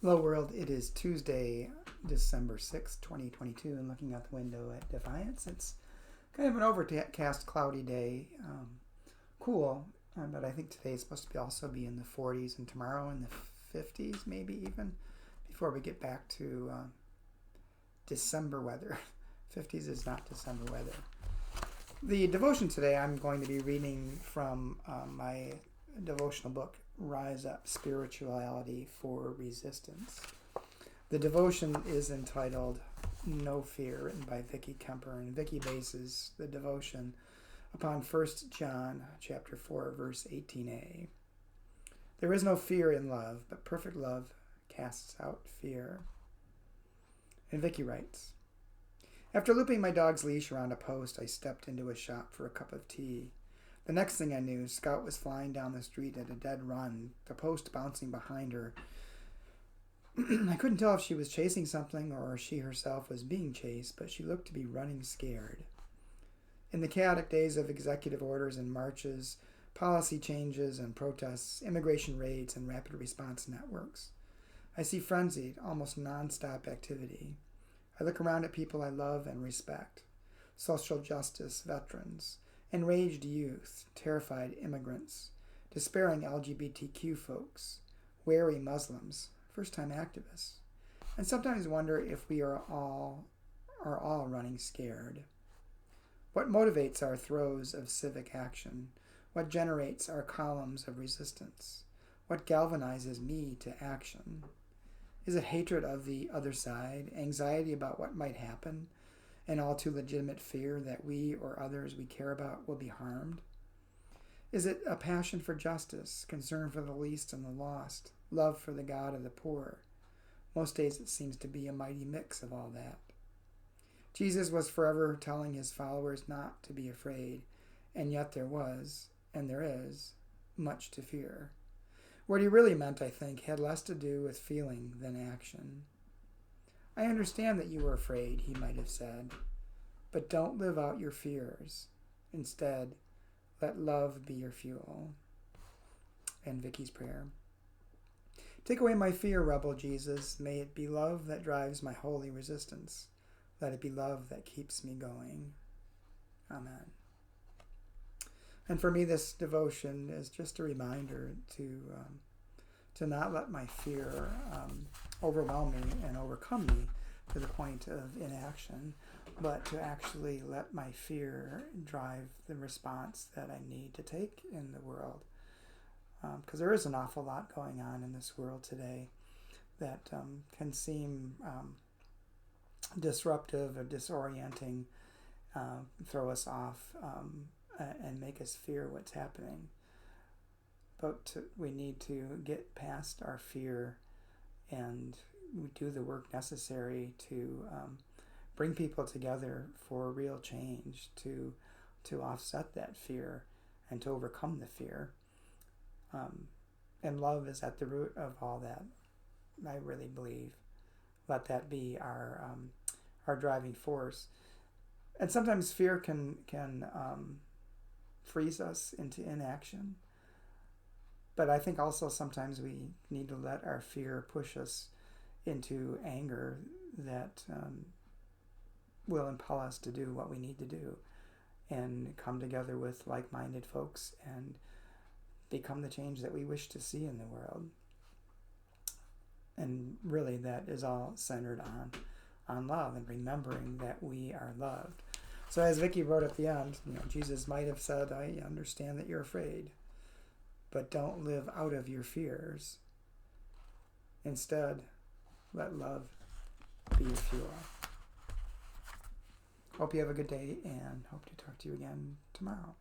Hello world, it is Tuesday, December 6th, 2022, and looking out the window at Defiance, it's kind of an overcast, cloudy day. Cool, but I think today is supposed to also be in the 40s and tomorrow in the 50s, maybe even, before we get back to December weather. 50s is not December weather. The devotion today, I'm going to be reading from my devotional book, Rise Up, Spirituality for Resistance. The devotion is entitled No Fear, written by Vicki Kemper, and Vicki bases the devotion upon 1 John chapter 4, verse 18a. There is no fear in love, but perfect love casts out fear. And Vicki writes, after looping my dog's leash around a post, I stepped into a shop for a cup of tea. The next thing I knew, Scout was flying down the street at a dead run, the post bouncing behind her. I couldn't tell if she was chasing something or she herself was being chased, but she looked to be running scared. In the chaotic days of executive orders and marches, policy changes and protests, immigration raids and rapid response networks, I see frenzied, almost non-stop activity. I look around at people I love and respect, social justice veterans, enraged youth, terrified immigrants, despairing LGBTQ folks, wary Muslims, first-time activists, and sometimes wonder if we are all running scared. What motivates our throes of civic action? What generates our columns of resistance? What galvanizes me to action? Is it hatred of the other side, anxiety about what might happen, an all too legitimate fear that we or others we care about will be harmed? Is it a passion for justice, concern for the least and the lost, love for the God of the poor? Most days it seems to be a mighty mix of all that. Jesus was forever telling his followers not to be afraid, and yet there was, and there is, much to fear. What he really meant, I think, had less to do with feeling than action. I understand that you are afraid, he might have said, but don't live out your fears. Instead, let love be your fuel. And Vicki's prayer. Take away my fear, rebel Jesus. May it be love that drives my holy resistance. Let it be love that keeps me going. Amen. And for me, this devotion is just a reminder to not let my fear overwhelm me and overcome me to the point of inaction, but to actually let my fear drive the response that I need to take in the world. Because there is an awful lot going on in this world today that can seem disruptive or disorienting, throw us off, and make us fear what's happening. But we need to get past our fear and we do the work necessary to bring people together for real change, to offset that fear and to overcome the fear. And love is at the root of all that, I really believe. Let that be our driving force. And sometimes fear can freeze us into inaction. But I think also sometimes we need to let our fear push us into anger that will impel us to do what we need to do and come together with like-minded folks and become the change that we wish to see in the world. And really that is all centered on love and remembering that we are loved. So as Vicki wrote at the end, Jesus might have said, I understand that you're afraid, but don't live out of your fears. Instead, let love be your fuel. Hope you have a good day and hope to talk to you again tomorrow.